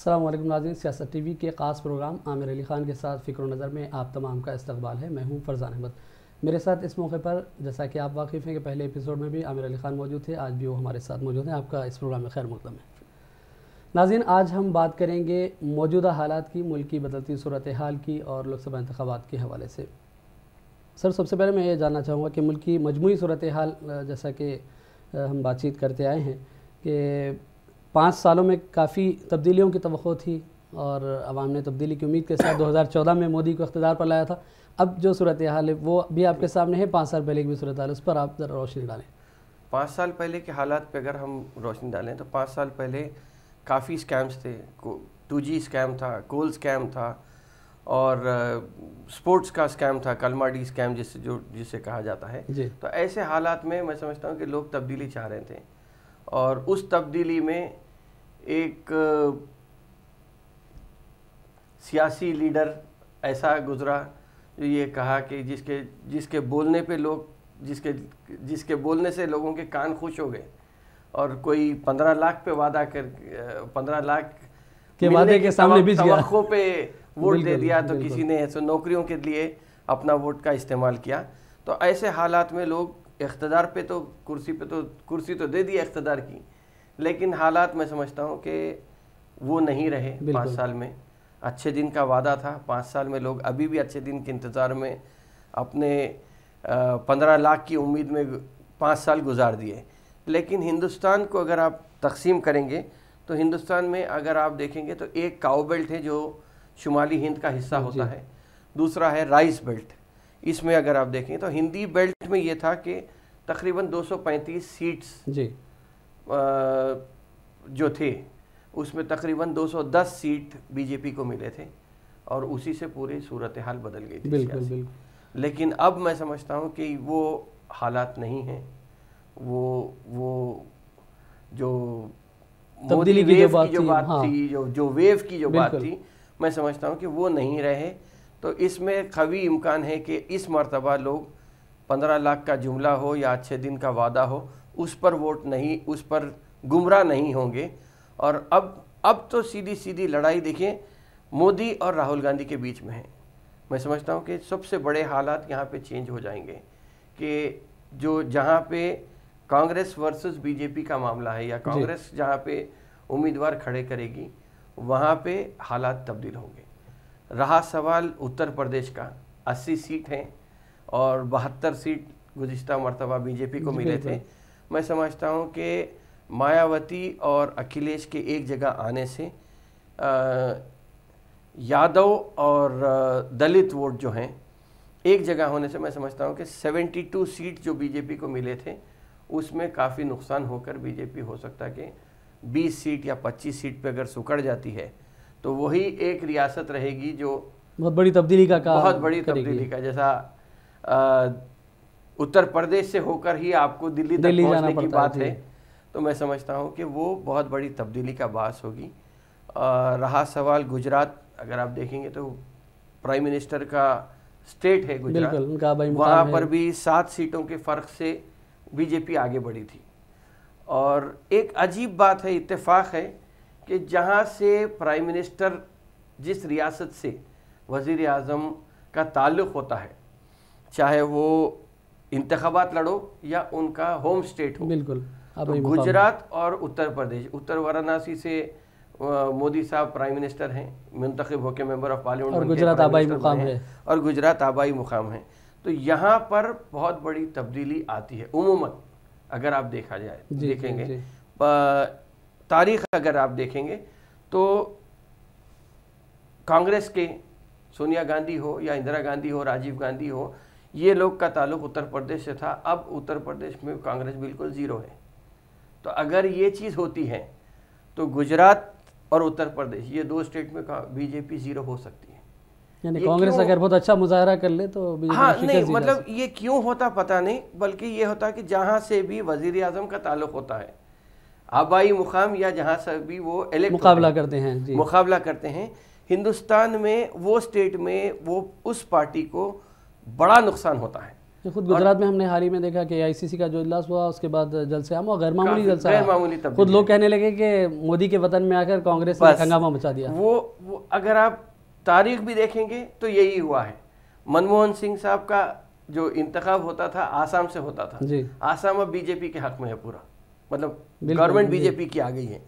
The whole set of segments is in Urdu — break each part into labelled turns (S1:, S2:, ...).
S1: السلام علیکم ناظرین، سیاست ٹی وی کے خاص پروگرام عامر علی خان کے ساتھ فکر و نظر میں آپ تمام کا استقبال ہے۔ میں ہوں فرزان احمد۔ میرے ساتھ اس موقع پر جیسا کہ آپ واقف ہیں کہ پہلے ایپیسوڈ میں بھی عامر علی خان موجود تھے، آج بھی وہ ہمارے ساتھ موجود ہیں۔ آپ کا اس پروگرام میں خیر مقدم ہے۔ ناظرین، آج ہم بات کریں گے موجودہ حالات کی، ملک کی بدلتی صورتحال کی اور لوک سبھا انتخابات کے حوالے سے۔ سر، سب سے پہلے میں یہ جاننا چاہوں گا کہ ملک کی مجموعی صورتحال جیسا کہ ہم بات چیت کرتے آئے ہیں کہ 5 سالوں میں کافی تبدیلیوں کی توقع تھی اور عوام نے تبدیلی کی امید کے ساتھ 2014 میں مودی کو اقتدار پر لایا تھا۔ اب جو صورتحال ہے وہ بھی آپ کے سامنے ہے، 5 سال پہلے کی بھی صورتحال، اس پر آپ ذرا روشنی ڈالیں۔
S2: 5 سال پہلے کے حالات پہ اگر ہم روشنی ڈالیں تو 5 سال پہلے کافی اسکیمز تھے۔ 2G اسکیم تھا، کول اسکیم تھا اور سپورٹس کا اسکیم تھا، کلماڈی اسکیم جسے کہا جاتا ہے۔ تو ایسے حالات میں میں سمجھتا ہوں کہ لوگ تبدیلی چاہ رہے تھے اور اس تبدیلی میں ایک سیاسی لیڈر ایسا گزرا جو یہ کہا کہ جس کے بولنے پہ لوگ جس کے بولنے سے لوگوں کے کان خوش ہو گئے، اور کوئی 15 لاکھ پہ وعدہ کر 15 لاکھ
S1: کے وعدے کے سامنے بھی
S2: توقع پہ ووٹ دے دیا، تو کسی نے ایسے نوکریوں کے لیے اپنا ووٹ کا استعمال کیا۔ تو ایسے حالات میں لوگ اقتدار پہ تو کرسی تو دے دیا اقتدار کی، لیکن حالات میں سمجھتا ہوں کہ وہ نہیں رہے۔ 5 سال میں اچھے دن کا وعدہ تھا، 5 سال میں لوگ ابھی بھی اچھے دن کے انتظار میں اپنے 15 لاکھ کی امید میں 5 سال گزار دیے۔ لیکن ہندوستان کو اگر آپ تقسیم کریں گے تو ہندوستان میں اگر آپ دیکھیں گے تو ایک کاؤ بیلٹ ہے جو شمالی ہند کا حصہ ہوتا ہے، دوسرا ہے رائس بیلٹ۔ اس میں اگر آپ دیکھیں تو ہندی بیلٹ میں یہ تھا کہ تقریباً 235 سیٹس جو تھے اس میں تقریباً 210 سیٹ بی جے پی کو ملے تھے اور اسی سے پوری صورتحال بدل گئی تھی سیاسی۔ لیکن اب میں سمجھتا ہوں کہ وہ حالات نہیں ہیں۔ وہ جو تبدیلی کی جو بات تھی، جو ویو کی جو بات تھی، میں سمجھتا ہوں کہ وہ نہیں رہے۔ تو اس میں قوی امکان ہے کہ اس مرتبہ لوگ 15 لاکھ کا جملہ ہو یا اچھے دن کا وعدہ ہو، اس پر ووٹ نہیں، اس پر گمراہ نہیں ہوں گے۔ اور اب تو سیدھی لڑائی دیکھیں مودی اور راہل گاندھی کے بیچ میں ہے۔ میں سمجھتا ہوں کہ سب سے بڑے حالات یہاں پہ چینج ہو جائیں گے کہ جہاں پہ کانگریس ورسز بی جے پی کا معاملہ ہے یا کانگریس جہاں پہ امیدوار کھڑے کرے گی وہاں پہ حالات تبدیل ہوں گے۔ رہا سوال اتر پردیش کا، 80 سیٹ ہیں اور 72 سیٹ گزشتہ مرتبہ بی جے پی کو ملے تھے۔ میں سمجھتا ہوں کہ مایاوتی اور اکھلیش کے ایک جگہ آنے سے یادو اور دلت ووٹ جو ہیں ایک جگہ ہونے سے میں سمجھتا ہوں کہ 72 سیٹ جو بی جے پی کو ملے تھے اس میں کافی نقصان ہو کر بی جے پی ہو سکتا ہے کہ 20 سیٹ یا 25 سیٹ پہ اگر سکڑ جاتی ہے تو وہی ایک ریاست رہے گی جو
S1: بہت بڑی تبدیلی
S2: کا جیسا اتر پردیش سے ہو کر ہی آپ کو دلی تک پہنچنے کی بات ہے۔ تو میں سمجھتا ہوں کہ وہ بہت بڑی تبدیلی کا باعث ہوگی۔ رہا سوال گجرات، اگر آپ دیکھیں گے تو پرائم منسٹر کا اسٹیٹ ہے گجرات، وہاں پر بھی 7 سیٹوں کے فرق سے بی جے پی آگے بڑھی تھی۔ اور ایک عجیب بات ہے، اتفاق ہے کہ جہاں سے پرائم منسٹر جس ریاست سے وزیر اعظم کا تعلق ہوتا ہے، چاہے وہ انتخابات لڑو یا ان کا ہوم اسٹیٹ ہو، تو گجرات اور اتر پردیش، اتر وارانسی سے مودی صاحب پرائم منسٹر ہیں، منتخب ہو کے ممبر آف پارلیمنٹ، اور گجرات آبائی مقام ہے، اور گجرات آبائی مقام ہے۔ تو یہاں پر بہت بڑی تبدیلی آتی ہے عموماً اگر آپ دیکھیں گے تاریخ اگر آپ دیکھیں گے تو کانگریس کے سونیا گاندھی ہو یا اندرا گاندھی ہو، راجیو گاندھی ہو، یہ لوگ کا تعلق اتر پردیش سے تھا۔ اب اتر پردیش میں کانگریس بالکل زیرو ہے۔ تو اگر یہ چیز ہوتی ہے تو گجرات اور اتر پردیش یہ 2 اسٹیٹ میں بی جے پی زیرو ہو سکتی ہے۔
S1: یعنی کانگریس اگر بہت اچھا مظاہرہ کر لے تو
S2: نہیں، مطلب یہ کیوں ہوتا پتہ نہیں، بلکہ یہ ہوتا کہ جہاں سے بھی وزیر اعظم کا تعلق ہوتا ہے، آبائی مقام یا جہاں سے بھی وہ مقابلہ کرتے ہیں، ہندوستان میں وہ اسٹیٹ میں وہ اس پارٹی کو بڑا نقصان ہوتا ہے۔
S1: خود گجرات میں ہم نے حال ہی میں دیکھا کہ ICC کا جو اجلاس ہوا اس کے بعد جلسے عام غیر معمولی جلسہ رہا. خود لوگ کہنے لگے کہ مودی کے وطن میں آ کر کانگریس نے ہنگامہ مچا دیا.
S2: وہ اگر آپ تاریخ بھی دیکھیں گے تو یہی ہوا ہے. منموہن سنگھ صاحب کا جو انتخاب ہوتا تھا آسام سے ہوتا تھا. آسام اب BJP کے حق میں ہے پورا, مطلب گورنمنٹ BJP کی آ گئی ہے.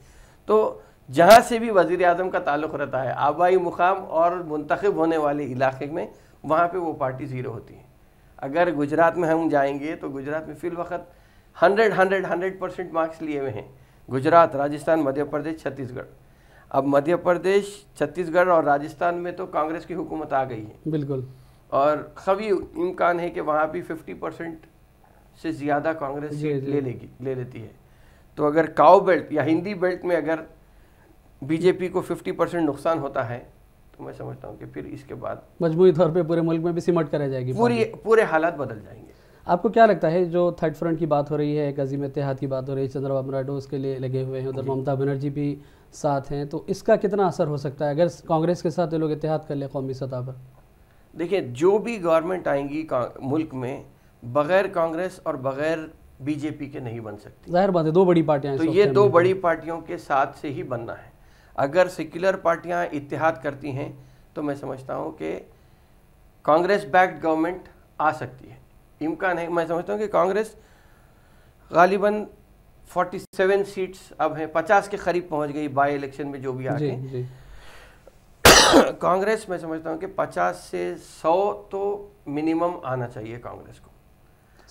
S2: تو جہاں سے بھی وزیر اعظم کا تعلق رہتا ہے آبائی مقام اور منتخب ہونے والے علاقے میں, وہاں پہ وہ پارٹی زیرو ہوتی ہے. اگر گجرات میں ہم جائیں گے تو گجرات میں فی الوقت 100% مارکس لیے ہوئے ہیں. گجرات, راجستھان, مدھیہ پردیش, چھتیس گڑھ. اب مدھیہ پردیش, چھتیس گڑھ اور راجستھان میں تو کانگریس کی حکومت آ گئی ہے.
S1: بالکل.
S2: اور قوی امکان ہے کہ وہاں بھی 50% سے زیادہ کانگریس سیٹ لے لیتی ہے. تو اگر کاؤ بیلٹ یا ہندی بیلٹ میں اگر BJP کو 50% نقصان ہوتا ہے تو میں سمجھتا ہوں کہ پھر اس کے بعد
S1: مجموعی طور پہ پورے ملک میں بھی سمٹ کر رہ جائے گی,
S2: پورے حالات بدل جائیں گے.
S1: آپ کو کیا لگتا ہے جو تھرڈ فرنٹ کی بات ہو رہی ہے, ایک عظیم اتحاد کی بات ہو رہی ہے, چندرا بابو نائیڈو اس کے لیے لگے ہوئے ہیں, ادھر ممتا بنرجی بھی ساتھ ہیں, تو اس کا کتنا اثر ہو سکتا ہے اگر کانگریس کے ساتھ یہ لوگ اتحاد کر لیں قومی سطح پر؟
S2: دیکھیں, جو بھی گورنمنٹ آئیں گی ملک میں بغیر کانگریس اور بغیر BJP کے نہیں بن سکتی.
S1: ظاہر بات ہے, دو بڑی پارٹیاں
S2: تو یہ دو بڑی پارٹیوں کے ساتھ سے ہی بننا ہے. اگر سیکولر پارٹیاں اتحاد کرتی ہیں تو میں سمجھتا ہوں کہ کانگریس بیکڈ گورنمنٹ آ سکتی ہے. امکان ہے. میں سمجھتا ہوں کہ کانگریس غالباً 47 سیٹس اب ہیں, 50 کے قریب پہنچ گئی بائی الیکشن میں جو بھی آ گئے. کانگریس میں سمجھتا ہوں کہ 50 سے 100 تو منیمم آنا چاہیے کانگریس کو.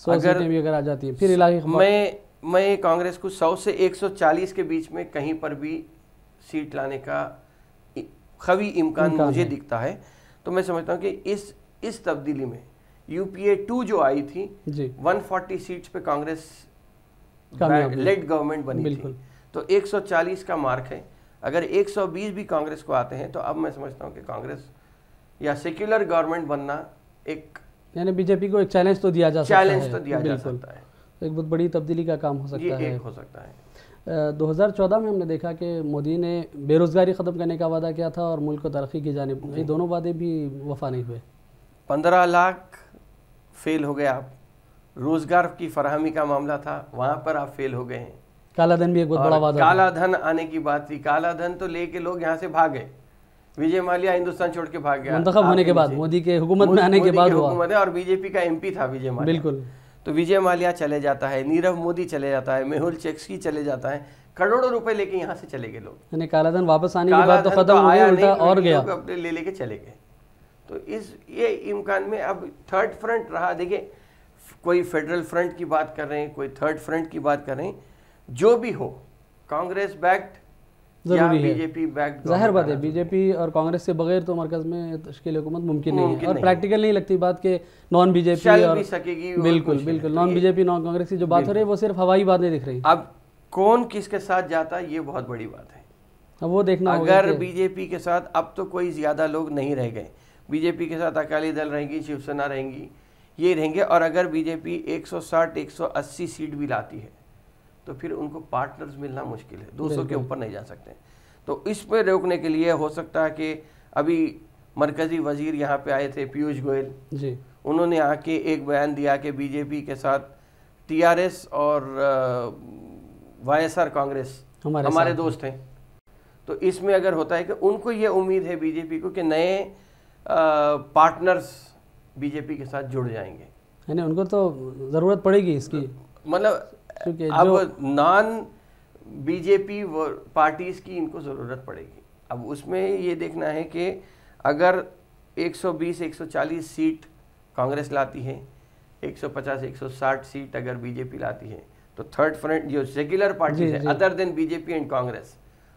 S1: 100 سیٹیں بھی اگر آ جاتی ہیں پھر علاقے
S2: میں کانگریس کو 100 سے 140 کے بیچ میں کہیں پر بھی سیٹ لانے کا قوی امکان مجھے دکھتا ہے. تو میں سمجھتا ہوں کہ اس تبدیلی میں UPA 2 جو آئی تھی 140 سیٹس پہ کانگریس لیڈ گورنمنٹ بنی تھی, تو 140 کا مارک ہے. اگر 120 بھی کانگریس کو آتے ہیں تو اب میں سمجھتا ہوں کہ کانگریس یا سیکولر گورنمنٹ بننا ایک
S1: یعنی BJP کو ایک چیلنج تو دیا جا سکتا ہے.
S2: چیلنج تو دیا جا سکتا ہے.
S1: ایک بہت بڑی تبدیلی کا کام ہو سکتا ہے.
S2: یہ ایک ہو سکتا ہے.
S1: 2014 میں ہم نے دیکھا کہ مودی نے بے روزگاری ختم کرنے کا وعدہ کیا تھا اور ملک کو ترقی کی جانب, یہ دونوں وعدے بھی وفا نہیں ہوئے.
S2: 15 لاکھ فیل ہو گئے آپ. روزگار کی فراہمی کا معاملہ تھا, وہاں پر آپ فیل ہو گئے ہیں.
S1: کالا دھن بھی ایک بہت بڑا وعدہ.
S2: کالا دھن آنے کی بات تھی, کالا دھن تو لے کے لوگ یہاں سے بھاگ گئے. وجے مالیا ہندوستان چھوڑ کے بھاگ گیا
S1: منتخب ہونے کے بعد, مودی کے حکومت میں آنے کے بعد ہوا.
S2: اور BJP کا MP تھا وجے مالیا.
S1: بالکل.
S2: تو وجے مالیا چلے جاتا ہے, نیرو مودی چلے جاتا ہے, میہول چیکسکی چلے جاتا ہے, کروڑوں روپے لے کے یہاں سے چلے گئے لوگ.
S1: یعنی کالا دھن واپس آنے کے بعد تو ختم ہو گیا, الٹا اور گیا.
S2: اپنے لے کے چلے گئے. تو یہ امکان میں اب تھرڈ فرنٹ رہا. دیکھیں, کوئی فیڈرل فرنٹ کی بات کر رہے ہیں, کوئی تھرڈ فرنٹ کی بات کر رہے ہیں, جو بھی ہو کانگریس بیکڈ یا BJP بیکڈ.
S1: ظاہر بات ہے BJP اور کانگریس سے بغیر تو مرکز میں تشکیل حکومت ممکن نہیں ہے, اور پریکٹیکل نہیں لگتی بات کہ نان BJP اور بالکل نان BJP نان کانگریس کی جو بات ہو رہی ہے وہ صرف ہوائی باتیں دکھ رہی.
S2: اب کون کس کے ساتھ جاتا ہے یہ بہت بڑی بات ہے.
S1: اب وہ دیکھنا ہوگا.
S2: اگر BJP کے ساتھ اب تو کوئی زیادہ لوگ نہیں رہ گئے, BJP کے ساتھ اکالی دل رہیں گی, شیو سینا رہیں گی, یہ رہیں گے. اور اگر BJP 160-180 سیٹ بھی لاتی ہے تو پھر ان کو پارٹنرز ملنا مشکل ہے, 200 کے اوپر نہیں جا سکتے. تو اس پہ روکنے کے لیے ہو سکتا ہے کہ ابھی مرکزی وزیر یہاں پہ آئے تھے پیوش گوئل, انہوں نے آ کے ایک بیان دیا کہ BJP کے ساتھ TRS اور YSR کانگریس ہمارے دوست ہیں. تو اس میں اگر ہوتا ہے کہ ان کو یہ امید ہے BJP کو کہ نئے پارٹنرز BJP کے ساتھ جڑ جائیں گے.
S1: یعنی ان کو تو ضرورت پڑے گی اس کی,
S2: مطلب اب نان BJP پارٹیز کی ان کو ضرورت پڑے گی. اب اس میں یہ دیکھنا ہے کہ اگر 120-140 سیٹ کانگریس لاتی ہے, 150-160 سیٹ اگر BJP لاتی ہے, تو تھرڈ فرنٹ جو سیکولر پارٹیز ہے other than BJP and Congress,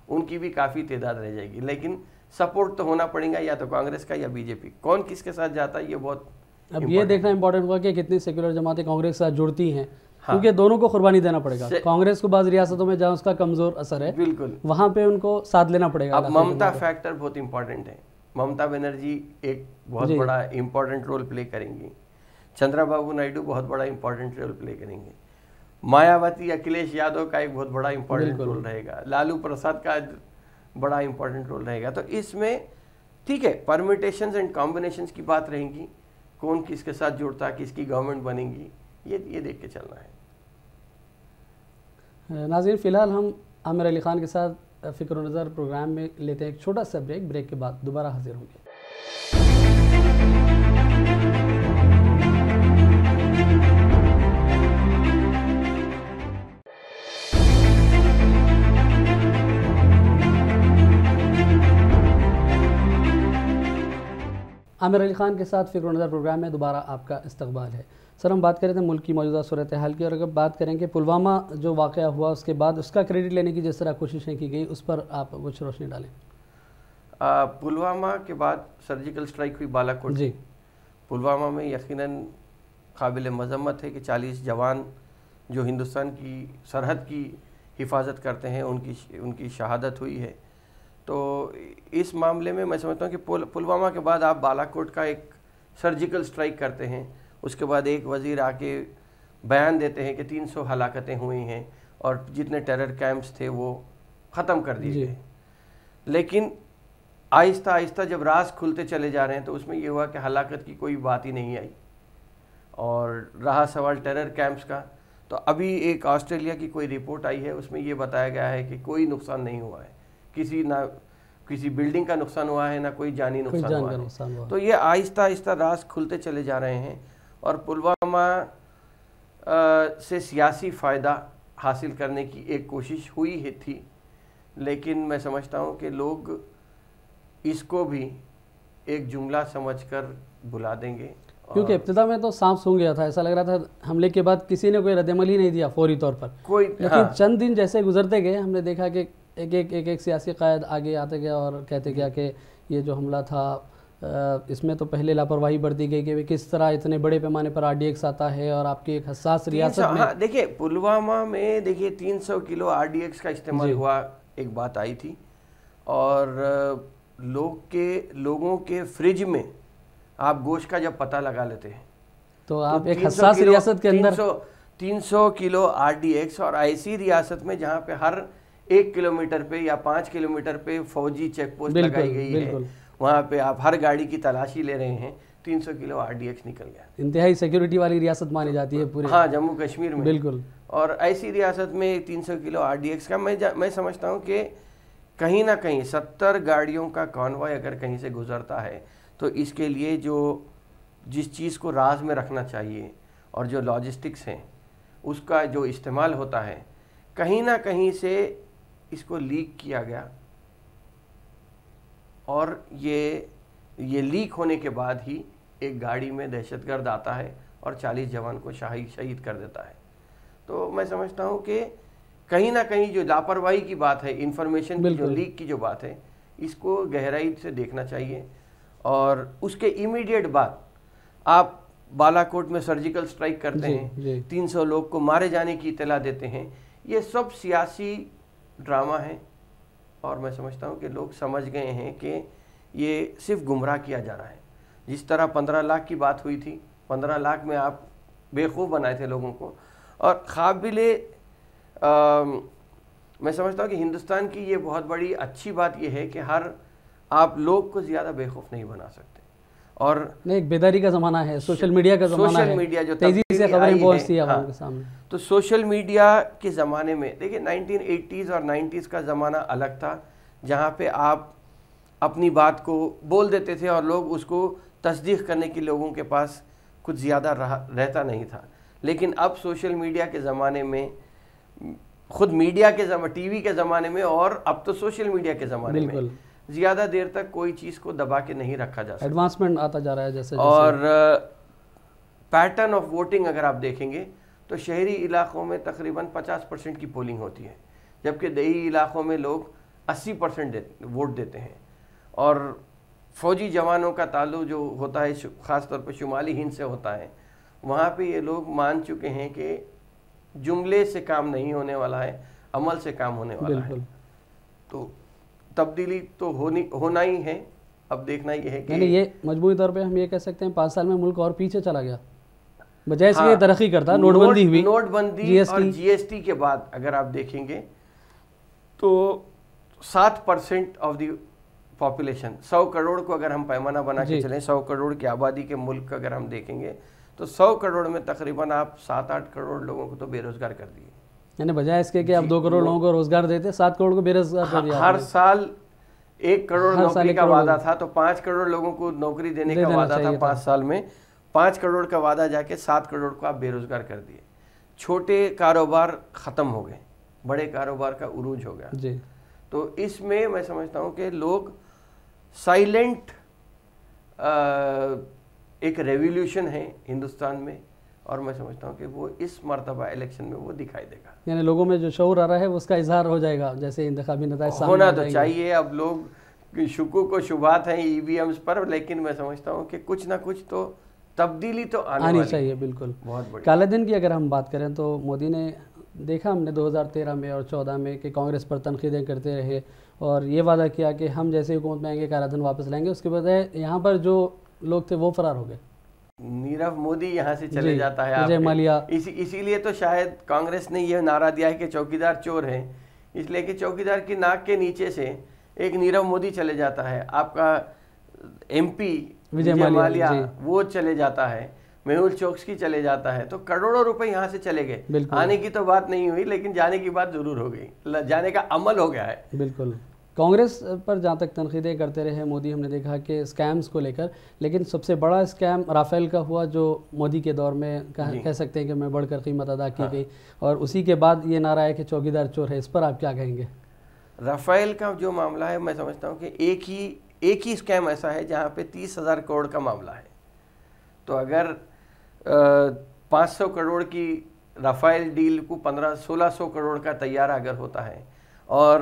S2: ان کی بھی کافی تعداد رہ جائے گی. لیکن سپورٹ تو ہونا پڑے گا یا تو کانگریس کا یا BJP. کون کس کے ساتھ جاتا ہے یہ بہت
S1: اب یہ دیکھنا امپورٹنٹ ہوگا کہ کتنی سیکولر جماعتیں کانگریس کے ساتھ جڑتی ہیں, کیونکہ دونوں کو قربانی دینا پڑے گا. کانگریس کو بعض ریاستوں میں جہاں اس کا کمزور اثر ہے
S2: بالکل
S1: وہاں پہ ان کو ساتھ لینا پڑے گا.
S2: اب ممتا فیکٹر بہت امپورٹنٹ ہے. ممتا بنرجی ایک بہت بڑا امپورٹنٹ رول پلے کریں گی, چندرا بابو نائیڈو بہت بڑا امپورٹنٹ رول پلے کریں گے, مایاوتی اکھلیش یادو کا ایک بہت بڑا امپورٹنٹ رول رہے گا, لالو پرساد کا بڑا امپورٹنٹ رول رہے گا. تو اس میں ٹھیک ہے پرمیٹیشنز اینڈ کمبینیشنز کی بات رہیں گی, کون کس کے ساتھ جڑتا ہے, کس کی گورنمنٹ بنے گی, یہ دیکھ کے چلنا ہے.
S1: ناظرین فی الحال ہم عامر علی خان کے ساتھ فکر و نظر پروگرام میں لیتے ہیں ایک چھوٹا سا بریک کے بعد دوبارہ حاضر ہوں گے. عامر علی خان کے ساتھ فکر و نظر پروگرام میں دوبارہ آپ کا استقبال ہے. سر ہم بات کر رہے تھے ملک کی موجودہ صورتحال کی, اور اگر بات کریں کہ پلوامہ جو واقعہ ہوا اس کے بعد اس کا کریڈٹ لینے کی جس طرح کوششیں کی گئی اس پر آپ کچھ روشنی ڈالیں.
S2: پلوامہ کے بعد سرجیکل سٹرائک ہوئی بالا کوٹ.
S1: جی,
S2: پلوامہ میں یقیناً قابل مذمت ہے کہ 40 جوان جو ہندوستان کی سرحد کی حفاظت کرتے ہیں ان کی شہادت ہوئی ہے. تو اس معاملے میں سمجھتا ہوں کہ پلوامہ کے بعد آپ بالا کوٹ کا ایک سرجیکل سٹرائک کرتے ہیں, اس کے بعد ایک وزیر آ کے بیان دیتے ہیں کہ 300 ہلاکتیں ہوئی ہیں اور جتنے ٹیرر کیمپس تھے وہ ختم کر دیے گئے. لیکن آہستہ آہستہ جب راز کھلتے چلے جا رہے ہیں تو اس میں یہ ہوا کہ ہلاکت کی کوئی بات ہی نہیں آئی. اور رہا سوال ٹیرر کیمپس کا, تو ابھی ایک آسٹریلیا کی کوئی رپورٹ آئی ہے, اس میں یہ بتایا گیا ہے کہ کوئی نقصان نہیں ہوا ہے, کسی بلڈنگ کا نقصان ہوا ہے, نہ کوئی جانی نقصان ہوا ہے. تو یہ آہستہ آہستہ راز کھلتے چلے جا رہے ہیں, اور پلوامہ سے سیاسی فائدہ حاصل کرنے کی ایک کوشش ہوئی تھی. لیکن میں سمجھتا ہوں کہ لوگ اس کو بھی ایک جملہ سمجھ کر بلا دیں گے,
S1: کیونکہ ابتدا میں تو سانپ سونگ گیا تھا, ایسا لگ رہا تھا حملے کے بعد کسی نے کوئی رد عمل ہی نہیں دیا فوری طور پر کوئی. لیکن چند دن جیسے گزرتے گئے ہم نے دیکھا کہ ایک سیاسی قائد آگے آتے گیا اور کہتے گیا کہ یہ جو حملہ تھا اس میں تو پہلے لاپرواہی برتی گئی کہ کس طرح اتنے بڑے پیمانے پر RDX آتا ہے اور آپ کی ایک حساس ریاست میں.
S2: دیکھیے پلوامہ میں 300 کلو RDX کا استعمال ہوا, ایک بات آئی تھی, اور لوگوں کے فریج میں آپ گوشت کا جب پتہ لگا لیتے ہیں
S1: تو آپ ایک حساس ریاست کے اندر
S2: 300 کلو RDX, اور ایسی ریاست میں جہاں پہ ہر 1 کلومیٹر پہ یا 5 کلومیٹر پہ فوجی چیک پوسٹ لگائی گئی ہے, وہاں پہ آپ ہر گاڑی کی تلاشی لے رہے ہیں, 300 کلو RDX نکل گیا.
S1: انتہائی سیکیورٹی والی ریاست مانی جاتی ہے پورے
S2: جموں کشمیر میں.
S1: بالکل.
S2: اور ایسی ریاست میں 300 کلو RDX کا میں سمجھتا ہوں کہ کہیں نہ کہیں 70 گاڑیوں کا کانوائے اگر کہیں سے گزرتا ہے تو اس کے لیے جس چیز کو راز میں رکھنا چاہیے اور جو لاجسٹکس ہیں اس کا جو استعمال ہوتا ہے, کہیں نہ کہیں سے اس کو لیک کیا گیا, اور یہ لیک ہونے کے بعد ہی ایک گاڑی میں دہشت گرد آتا ہے اور 40 جوان کو شہید کر دیتا ہے. تو میں سمجھتا ہوں کہ کہیں نہ کہیں جو لاپرواہی کی بات ہے, انفارمیشن کی جو لیک کی جو بات ہے, اس کو گہرائی سے دیکھنا چاہیے. اور اس کے امیڈیٹ بعد آپ بالا کوٹ میں سرجیکل سٹرائک کرتے ہیں, 300 لوگ کو مارے جانے کی اطلاع دیتے ہیں, یہ سب سیاسی ڈرامہ ہے. اور میں سمجھتا ہوں کہ لوگ سمجھ گئے ہیں کہ یہ صرف گمراہ کیا جا رہا ہے. جس طرح 15 لاکھ کی بات ہوئی تھی, 15 لاکھ میں آپ بیوقوف بنائے تھے لوگوں کو. اور میں سمجھتا ہوں کہ ہندوستان کی یہ بہت بڑی اچھی بات یہ ہے کہ آپ لوگ کو زیادہ بیوقوف نہیں بنا سکتے. اور
S1: ایک بیداری کا زمانہ ہے, سوشل میڈیا کا زمانہ ہے,
S2: سوشل میڈیا جو
S1: تیزی سے خبریں پہنچتی ہیں عوام کے سامنے.
S2: تو سوشل میڈیا کے زمانے میں دیکھیں 1980s اور 90s کا زمانہ الگ تھا, جہاں پہ آپ اپنی بات کو بول دیتے تھے اور لوگ اس کو تصدیق کرنے کی لوگوں کے پاس کچھ زیادہ رہتا نہیں تھا. لیکن اب سوشل میڈیا کے زمانے میں, خود میڈیا کے ٹی وی کے زمانے میں, اور اب تو سوشل میڈیا کے زمانے میں زیادہ دیر تک کوئی چیز کو دبا کے نہیں رکھا جا سکتا.
S1: ایڈوانسمنٹ آتا جا رہا ہے جیسے.
S2: اور پیٹرن آف ووٹنگ اگر آپ دیکھیں گے تو شہری علاقوں میں تقریباً 50% کی پولنگ ہوتی ہے, جبکہ دیہی علاقوں میں لوگ 80% ووٹ دیتے ہیں. اور فوجی جوانوں کا تعلق جو ہوتا ہے خاص طور پہ شمالی ہند سے ہوتا ہے, وہاں پہ یہ لوگ مان چکے ہیں کہ جملے سے کام نہیں ہونے والا ہے, عمل سے کام ہونے والا ہے. تو تبدیلی تو ہونا ہی ہے. اب دیکھنا یہ ہے کہ
S1: یہ مجموعی طور پہ ہم یہ کہہ سکتے ہیں 5 سال میں ملک اور پیچھے چلا گیا, بجائے اس کے ترقی کرتا. نوٹ بندی ہوئی,
S2: نوٹ بندی اور GST کے بعد اگر آپ دیکھیں گے تو 7% آف دی پاپولیشن 100 کروڑ کو اگر ہم پیمانہ بنا کے چلیں، 100 کروڑ کی آبادی کے ملک کا اگر ہم دیکھیں گے تو 100 کروڑ میں تقریباً آپ 7-8 کروڑ لوگوں کو تو بے روزگار کر دیے.
S1: یعنی بجائے اس کے کہ آپ 2 کروڑ لوگوں کو روزگار دیتے، 7 کروڑ کو بے روزگار کر دیا.
S2: ہر سال 1 کروڑ نوکری کا وعدہ تھا تو 5 کروڑ لوگوں کو نوکری دینے کا وعدہ تھا 5 سال میں. 5 کروڑ کا وعدہ جا کے 7 کروڑ کو آپ بے روزگار کر دیے. چھوٹے کاروبار ختم ہو گئے، بڑے کاروبار کا عروج ہو گیا. تو اس میں میں سمجھتا ہوں کہ لوگ سائلنٹ ایک ریولیوشن ہے ہندوستان میں، اور میں سمجھتا ہوں کہ وہ اس مرتبہ الیکشن میں وہ دکھائی دے گا.
S1: یعنی لوگوں میں جو شعور آ رہا ہے اس کا اظہار ہو جائے گا جیسے انتخابی نتائج
S2: ہونا تو چاہیے. اب لوگ شکوک و شبہات ہیں ای وی ایمز پر، لیکن میں سمجھتا ہوں کہ کچھ نہ کچھ تو تبدیلی تو آنی چاہیے.
S1: بالکل.
S2: بہت بڑی
S1: کالے دن کی اگر ہم بات کریں تو مودی نے دیکھا ہم نے 2013 میں اور 14 میں کہ کانگریس پر تنقیدیں کرتے رہے اور یہ وعدہ کیا کہ ہم جیسے حکومت میں آئیں گے کالا دھن واپس لائیں گے. اس کے بجائے یہاں پر جو لوگ تھے وہ فرار ہو گئے.
S2: نیرو مودی یہاں سے چلے جاتا ہے. اسی لیے تو شاید کانگریس نے یہ نعرہ دیا ہے کہ چوکیدار چور ہیں، اس لیے کہ چوکیدار کی ناک کے نیچے سے ایک نیرو مودی چلے جاتا ہے. آپ کا ایم پی وجے مالیا وہ چلے جاتا ہے، میہول چوکسی چلے جاتا ہے. تو کروڑوں روپے یہاں سے چلے گئے. آنے کی تو بات نہیں ہوئی لیکن جانے کی بات ضرور ہو گئی، جانے کا عمل ہو گیا ہے.
S1: بالکل. کانگریس پر جہاں تک تنقیدیں کرتے رہے مودی، ہم نے دیکھا کہ اسکیمز کو لے کر، لیکن سب سے بڑا اسکیم رافیل کا ہوا جو مودی کے دور میں کہہ سکتے ہیں کہ میں بڑھ کر قیمت ادا کی گئی، اور اسی کے بعد یہ نعرہ ہے کہ چوکیدار چور ہے. اس پر آپ کیا کہیں گے؟
S2: رافیل کا جو معاملہ ہے میں سمجھتا ہوں کہ ایک ہی اسکیم ایسا ہے جہاں پہ 30,000 کروڑ کا معاملہ ہے. تو اگر 500 کروڑ کی رافیل ڈیل کو 1600 کروڑ کا طیارہ اگر ہوتا ہے، اور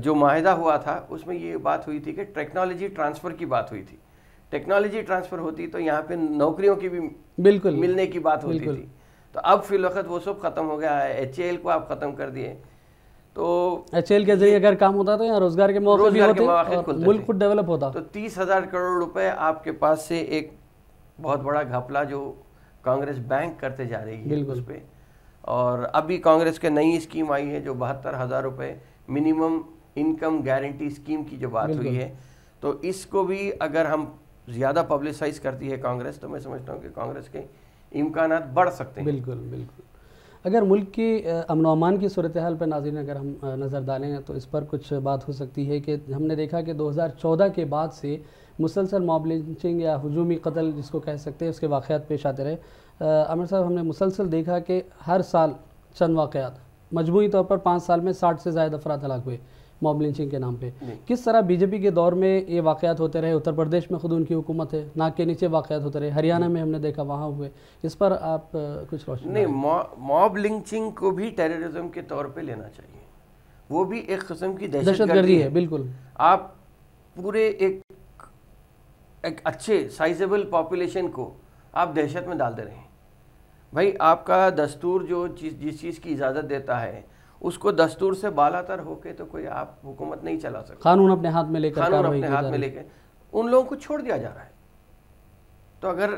S2: جو معاہدہ ہوا تھا اس میں یہ بات ہوئی تھی کہ ٹیکنالوجی ٹرانسفر کی بات ہوئی تھی. ٹیکنالوجی ٹرانسفر ہوتی تو یہاں پہ نوکریوں کی بھی بالکل ملنے کی بات ہوتی تھی. تو اب فی الوقت وہ سب ختم ہو گیا ہے. ایچ اے ایل کو آپ ختم کر دیے. تو
S1: ایچ اے ایل کے ذریعے اگر کام ہوتا تو یہاں روزگار کے مواقع بھی ہوتے اور ملک خود ڈیولپ ہوتا.
S2: تو 30,000 کروڑ روپے آپ کے پاس سے ایک بہت بڑا گھپلا جو کانگریس بینک کرتے جا رہی ہے اس پہ. اور ابھی کانگریس کے نئی اسکیم آئی ہے جو 72,000 روپے منیمم انکم گارنٹی اسکیم کی جو بات ہوئی ہے، تو اس کو بھی اگر ہم زیادہ پبلسائز کرتی ہے کانگریس تو میں سمجھتا ہوں کہ کانگریس کے امکانات بڑھ سکتے ہیں.
S1: بالکل. اگر ملک کی امن و امان کی صورتحال پر ناظرین اگر ہم نظر ڈالیں تو اس پر کچھ بات ہو سکتی ہے کہ ہم نے دیکھا کہ 2014 کے بعد سے مسلسل موب لنچنگ یا ہجومی قتل جس کو کہہ سکتے ہیں اس کے واقعات پیش آتے رہے. عامر صاحب، ہم نے مسلسل دیکھا کہ ہر سال چند واقعات، مجموعی طور پر 5 سال میں 60 سے زائد افراد ہلاک ہوئے موب لنچنگ کے نام پہ. کس طرح بی جے پی کے دور میں یہ واقعات ہوتے رہے؟ اتر پردیش میں خود ان کی حکومت ہے، ناک کے نیچے واقعات ہوتے رہے. ہریانہ میں ہم نے دیکھا وہاں ہوئے. اس پر آپ کچھ روشنی؟
S2: نہیں، موب لنچنگ کو بھی ٹیررزم کے طور پہ لینا چاہیے. وہ بھی ایک قسم کی دہشت گردی ہے.
S1: بالکل.
S2: آپ پورے ایک اچھے سائزیبل پاپولیشن کو آپ دہشت میں ڈال دے رہے ہیں. بھائی آپ کا دستور جو جس چیز کی اجازت دیتا ہے اس کو دستور سے بالا تر ہو کے تو کوئی آپ حکومت نہیں چلا سکتے.
S1: قانون اپنے ہاتھ میں لے کر
S2: ان لوگوں کو چھوڑ دیا جا رہا ہے. تو اگر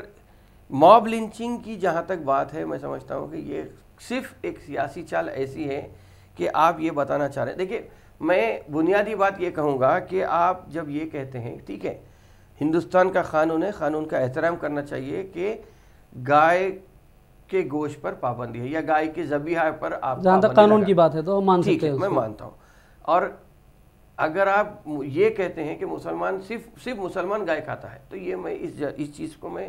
S2: موب لنچنگ کی جہاں تک بات ہے میں سمجھتا ہوں کہ یہ صرف ایک سیاسی چال ایسی ہے کہ آپ یہ بتانا چاہ رہے ہیں. دیکھیے، میں بنیادی بات یہ کہوں گا کہ آپ جب یہ کہتے ہیں ٹھیک ہے ہندوستان کا قانون ہے، قانون کا احترام کرنا چاہیے کہ گائے کے گوشت پر پابندی ہے یا گائے کے ذبیحہ پر آپ
S1: جہاں تک قانون کی بات ہے تو مان سکتے ہیں.
S2: میں مانتا ہوں. اور اگر آپ یہ کہتے ہیں کہ مسلمان صرف مسلمان گائے کھاتا ہے تو یہ میں اس چیز کو میں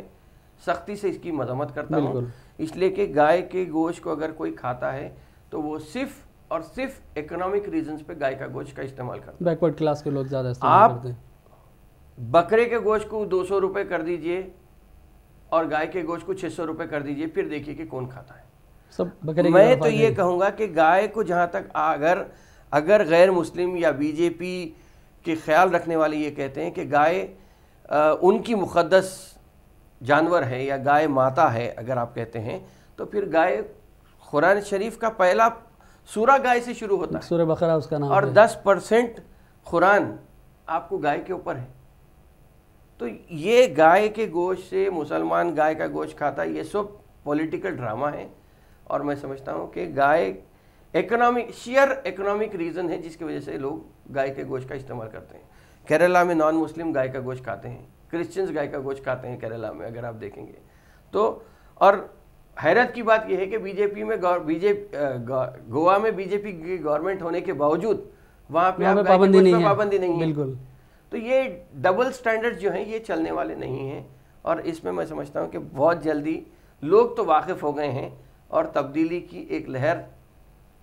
S2: سختی سے اس کی مذمت کرتا ہوں. اس لیے کہ گائے کے گوشت کو اگر کوئی کھاتا ہے تو وہ صرف اور صرف اکنامک ریزنز پہ گائے کا گوشت کا استعمال کرتا ہے.
S1: بیکورڈ کلاس کے لوگ زیادہ استعمال کرتے ہیں.
S2: بکرے کے گوشت کو 200 روپے کر دیجئے اور گائے کے گوشت کو 600 روپے کر دیجئے، پھر دیکھیے کہ کون کھاتا ہے. میں تو یہ کہوں گا کہ گائے کو جہاں تک اگر غیر مسلم یا بی جے پی کے خیال رکھنے والے یہ کہتے ہیں کہ گائے ان کی مقدس جانور ہے یا گائے ماتا ہے اگر آپ کہتے ہیں تو پھر گائے قرآن شریف کا پہلا سورہ گائے سے شروع ہوتا ہے،
S1: سورہ بقرہ اس کا نام ہے،
S2: اور 10% قرآن آپ کو گائے کے اوپر ہے. تو یہ گائے کے گوشت سے مسلمان گائے کا گوشت کھاتا ہے، یہ سب پولیٹیکل ڈرامہ ہے. اور میں سمجھتا ہوں کہ گائے اکنامک ریزن ہے جس کی وجہ سے لوگ گائے کے گوشت کا استعمال کرتے ہیں. کیرلا میں نان مسلم گائے کا گوشت کھاتے ہیں، کرسچنز گائے کا گوشت کھاتے ہیں کیرلا میں، اگر آپ دیکھیں گے تو. اور حیرت کی بات یہ ہے کہ گوا میں بی جے پی کی گورنمنٹ ہونے کے باوجود وہاں پہ پابندی نہیں ہے. بالکل. تو یہ ڈبل سٹینڈرڈ جو ہیں یہ چلنے والے نہیں ہیں، اور اس میں میں سمجھتا ہوں کہ بہت جلدی لوگ تو واقف ہو گئے ہیں، اور تبدیلی کی ایک لہر،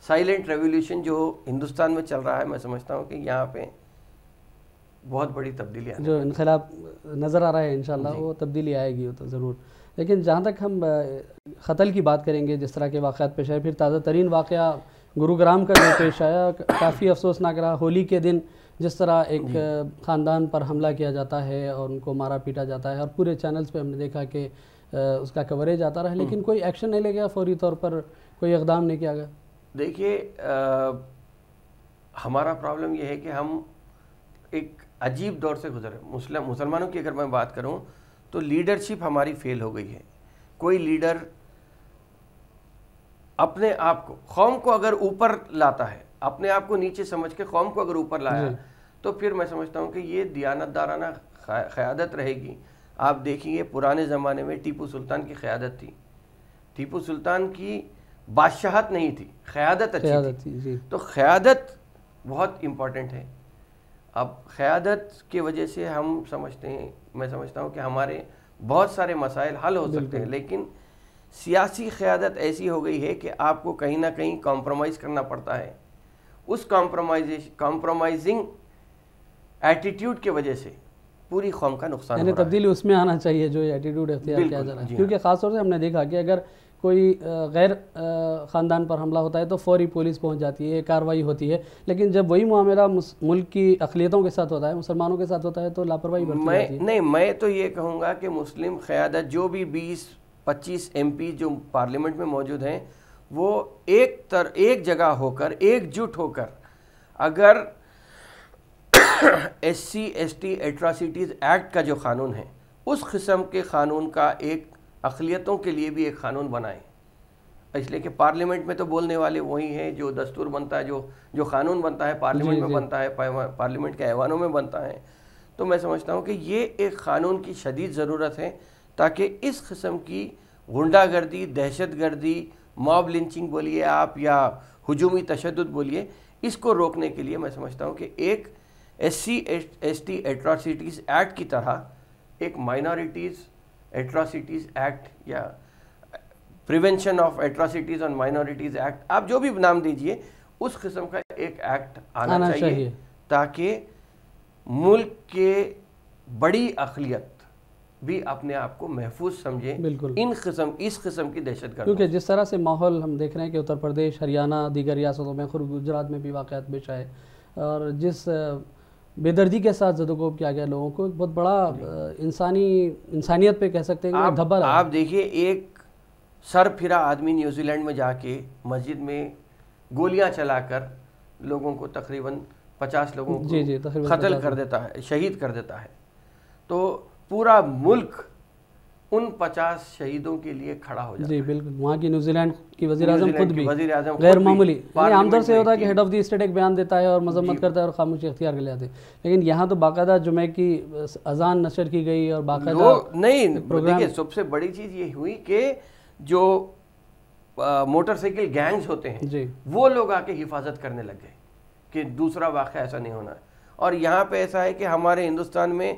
S2: سائلنٹ ریولیوشن جو ہندوستان میں چل رہا ہے، میں سمجھتا ہوں کہ یہاں پہ بہت بڑی تبدیلی آنے
S1: جو انقلاب نظر آ رہا ہے انشاءاللہ وہ تبدیلی آئے گی وہ تو ضرور. لیکن جہاں تک ہم قتل کی بات کریں گے، جس طرح کے واقعات پیش آئے، پھر تازہ ترین واقعہ گروگرام کا جو پیش آیا کافی افسوسناک رہا. ہولی کے دن جس طرح ایک خاندان پر حملہ کیا جاتا ہے اور ان کو مارا پیٹا جاتا ہے، اور پورے چینلز پہ ہم نے دیکھا کہ اس کا کوریج آتا رہا، لیکن کوئی ایکشن نہیں لے گیا، فوری طور پر کوئی اقدام نہیں کیا گیا.
S2: دیکھیے ہمارا پرابلم یہ ہے کہ ہم ایک عجیب دور سے گزرے. مسلمانوں کی اگر میں بات کروں تو لیڈرشپ ہماری فیل ہو گئی ہے. کوئی لیڈر اپنے آپ کو، قوم کو اگر اوپر لاتا ہے، اپنے آپ کو نیچے سمجھ کے قوم کو اگر اوپر لایا تو پھر میں سمجھتا ہوں کہ یہ دیانتدارانہ قیادت رہے گی. آپ دیکھیے پرانے زمانے میں ٹیپو سلطان کی قیادت تھی، ٹیپو سلطان کی بادشاہت نہیں تھی، قیادت اچھی تھی. تو قیادت بہت امپورٹنٹ ہے. اب قیادت کی وجہ سے ہم سمجھتے ہیں، میں سمجھتا ہوں کہ ہمارے بہت سارے مسائل حل ہو سکتے ہیں، لیکن سیاسی قیادت ایسی ہو گئی ہے کہ آپ کو کہیں نہ کہیں کمپرومائز کرنا پڑتا ہے. اس کمپرومائزنگ ایٹیٹیوڈ کی وجہ سے پوری قوم کا نقصان ہو رہا ہے.
S1: تبدیلی اس میں آنا چاہیے جو ایٹیٹیوڈ اختیار کیا جا رہا ہے، کیونکہ خاص طور سے ہم نے دیکھا کہ اگر کوئی غیر خاندان پر حملہ ہوتا ہے تو فوری پولیس پہنچ جاتی ہے، کارروائی ہوتی ہے، لیکن جب وہی معاملہ ملک کی اقلیتوں کے ساتھ ہوتا ہے، مسلمانوں کے ساتھ ہوتا ہے تو لاپرواہی برتی جاتی ہے.
S2: نہیں، میں تو یہ کہوں گا کہ مسلم قیادت جو بھی 20-25 MP جو پارلیمنٹ میں موجود ہیں، وہ ایک جگہ ہو کر، ایک جٹ ہو کر، اگر SC/ST ایٹراسٹیز ایکٹ کا جو قانون ہے، اس قسم کے قانون کا ایک اقلیتوں کے لیے بھی ایک قانون بنائیں. اس لیے کہ پارلیمنٹ میں تو بولنے والے وہی ہیں، جو دستور بنتا ہے، جو قانون بنتا ہے پارلیمنٹ میں بنتا ہے، پارلیمنٹ کے ایوانوں میں بنتا ہے. تو میں سمجھتا ہوں کہ یہ ایک قانون کی شدید ضرورت ہے تاکہ اس قسم کی غنڈہ گردی، دہشت گردی، موب لنچنگ بولیے آپ یا ہجومی تشدد بولیے، اس کو روکنے کے لیے میں سمجھتا ہوں کہ ایک SC/ST ایٹراسٹیز ایکٹ کی طرح ایک مائنورٹیز ایٹراسٹیز ایکٹ یا prevention of atrocities on minorities act, آپ جو بھی نام دیجئے، اس قسم کا ایک ایکٹ آنا چاہیے تاکہ ملک کے بڑی اقلیت بھی اپنے آپ کو محفوظ سمجھے اس قسم کی دہشت گرد.
S1: کیونکہ جس طرح سے ماحول ہم دیکھ رہے ہیں کہ اتر پردیش، ہریانہ، دیگر ریاستوں میں، خود گجرات میں بھی واقعات پیش آئے، اور جس بے دردی کے ساتھ زدوکوب کیا گیا لوگوں کو، بہت بڑا انسانیت پہ کہہ سکتے ہیں کہ دھبا لگا.
S2: آپ دیکھیے ایک سر پھرا آدمی نیوزی لینڈ میں جا کے مسجد میں گولیاں چلا کر لوگوں کو تقریباً 50 لوگوں کو قتل کر دیتا ہے، شہید کر دیتا ہے. تو پورا ملک ان 50 شہیدوں کے لیے کھڑا ہو جاتا ہے.
S1: جی بالکل. وہاں کی نیوزی لینڈ کی وزیر اعظم خود بھی غیر معمولی، عام طور سے ہوتا ہے کہ ہیڈ آف دی اسٹیٹ ایک بیان دیتا ہے اور مذمت کرتا ہے اور خاموشی اختیار کر لیتے ہیں، لیکن یہاں تو باقاعدہ جمعے کی اذان نشر کی گئی اور باقاعدہ
S2: نہیں. دیکھیے سب سے بڑی چیز یہ ہوئی کہ جو موٹر سائیکل گینگز ہوتے ہیں وہ لوگ آ کے حفاظت کرنے لگ گئے کہ دوسرا واقعہ ایسا نہیں ہونا ہے. اور یہاں پہ ایسا ہے کہ ہمارے ہندوستان میں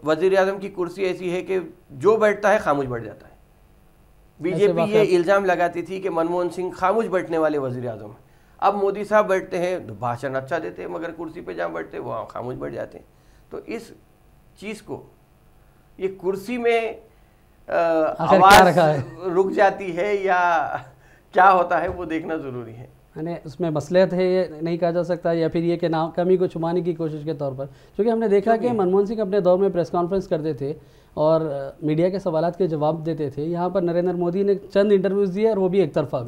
S2: وزیر اعظم کی کرسی ایسی ہے کہ جو بیٹھتا ہے خاموش بیٹھ جاتا ہے. بی جے پی یہ الزام لگاتی تھی کہ منموہن سنگھ خاموش بیٹھنے والے وزیر اعظم ہیں. اب مودی صاحب بیٹھتے ہیں، بھاشن اچھا دیتے ہیں، مگر کرسی پہ جہاں بیٹھتے ہیں وہاں خاموش بیٹھ جاتے ہیں. تو اس چیز کو، یہ کرسی میں آواز رک جاتی ہے یا کیا ہوتا ہے وہ دیکھنا ضروری ہے.
S1: یعنی اس میں مصلحت ہے یہ نہیں کہا جا سکتا، یا پھر یہ کہ کمی کو چھپانے کی کوشش کے طور پر، کیونکہ ہم نے دیکھا کہ منموہن سنگھ اپنے دور میں پریس کانفرنس کرتے تھے اور میڈیا کے سوالات کے جواب دیتے تھے. یہاں پر نریندر مودی نے چند انٹرویوز دیے اور وہ بھی ایک طرفہ،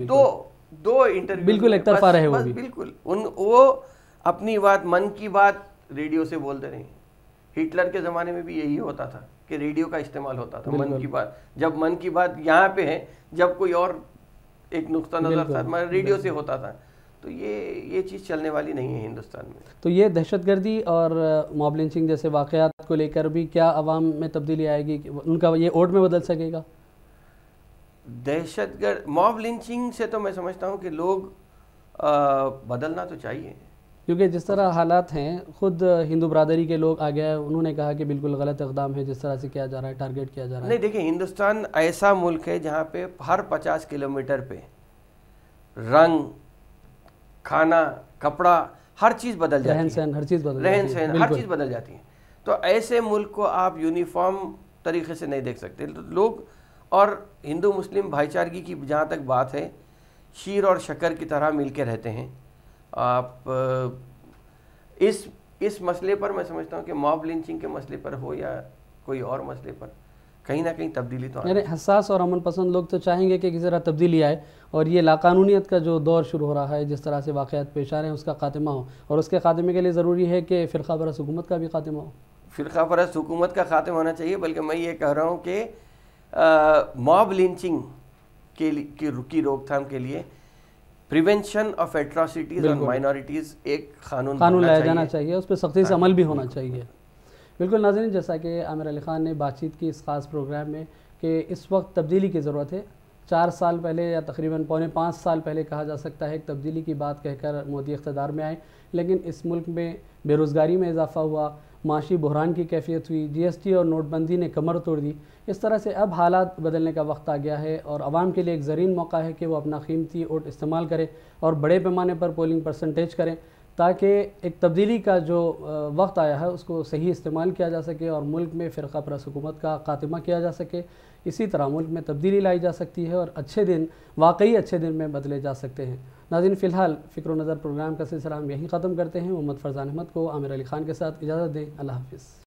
S2: دو انٹرویو
S1: بالکل ایک طرفہ رہے. وہ بھی
S2: بالکل وہ اپنی بات، من کی بات ریڈیو سے بولتے رہے. ہٹلر کے زمانے میں بھی یہی ہوتا تھا کہ ریڈیو کا استعمال ہوتا تھا. من کی بات، جب من کی بات یہاں پہ ہے، جب کوئی اور ایک نقطہ نظر تھا ریڈیو سے ہوتا تھا. تو تو یہ چیز چلنے والی نہیں ہے ہندوستان میں.
S1: تو یہ دہشت گردی اور موب لنچنگ جیسے واقعات کو لے کر بھی کیا عوام میں تبدیلی آئے گی, ان کا یہ ووٹ میں بدل سکے گا؟
S2: دہشت گرد موب لنچنگ سے تو میں سمجھتا ہوں کہ لوگ بدلنا تو چاہیے,
S1: کیونکہ جس طرح حالات ہیں خود ہندو برادری کے لوگ آگے انہوں نے کہا کہ بالکل غلط اقدام ہے جس طرح سے کیا جا رہا ہے, ٹارگیٹ کیا جا رہا ہے.
S2: نہیں دیکھیں, ہندوستان ایسا ملک ہے جہاں پہ ہر 50 کلومیٹر پہ رنگ, کھانا, کپڑا, ہر چیز بدل جاتی ہے,
S1: رہن سہن ہر چیز
S2: بدل جاتی ہے. تو ایسے ملک کو آپ یونیفارم طریقے سے نہیں دیکھ سکتے لوگ. اور ہندو مسلم بھائی چارگی کی جہاں تک بات ہے, شیر اور شکر کی طرح مل کے رہتے ہیں. آپ اس مسئلے پر میں سمجھتا ہوں کہ موب لنچنگ کے مسئلے پر ہو یا کوئی اور مسئلے پر کہیں نہ کہیں تبدیلی تو
S1: یعنی حساس اور امن پسند لوگ تو چاہیں گے کہ کسی طرح تبدیلی آئے, اور یہ لاقانونیت کا جو دور شروع ہو رہا ہے, جس طرح سے واقعات پیش آ رہے ہیں, اس کا خاتمہ ہو. اور اس کے خاتمے کے لیے ضروری ہے کہ فرقہ پرست حکومت کا بھی خاتمہ ہو.
S2: فرقہ پرست حکومت کا خاتمہ ہونا چاہیے, بلکہ میں یہ کہہ رہا ہوں کہ موب لنچنگ کی روک تھام کے لیے پریونشن آف ایٹراسٹیز اور مائنورٹیز ایک قانون
S1: لایا جانا چاہیے, اس پہ سختی سے عمل بھی ہونا چاہیے. بالکل ناظرین, جیسا کہ عامر علی خان نے بات چیت کی اس خاص پروگرام میں کہ اس وقت تبدیلی کی ضرورت ہے. 4 سال پہلے یا تقریباً 4.25 سال پہلے کہا جا سکتا ہے ایک تبدیلی کی بات کہہ کر مودی اقتدار میں آئے, لیکن اس ملک میں بے روزگاری میں اضافہ ہوا, معاشی بحران کی کیفیت ہوئی, جی ایس ٹی اور نوٹ بندی نے کمر توڑ دی. اس طرح سے اب حالات بدلنے کا وقت آ گیا ہے, اور عوام کے لیے ایک زرین موقع ہے کہ وہ اپنا قیمتی ووٹ استعمال کرے اور بڑے پیمانے پر پولنگ پرسنٹیج کریں, تاکہ ایک تبدیلی کا جو وقت آیا ہے اس کو صحیح استعمال کیا جا سکے اور ملک میں فرقہ پرست حکومت کا خاتمہ کیا جا سکے. اسی طرح ملک میں تبدیلی لائی جا سکتی ہے اور اچھے دن, واقعی اچھے دن میں بدلے جا سکتے ہیں. ناظرین, فی الحال فکر و نظر پروگرام کا سلسلہ ہم یہیں ختم کرتے ہیں. محمد فرزان احمد کو عامر علی خان کے ساتھ اجازت دیں. اللہ حافظ.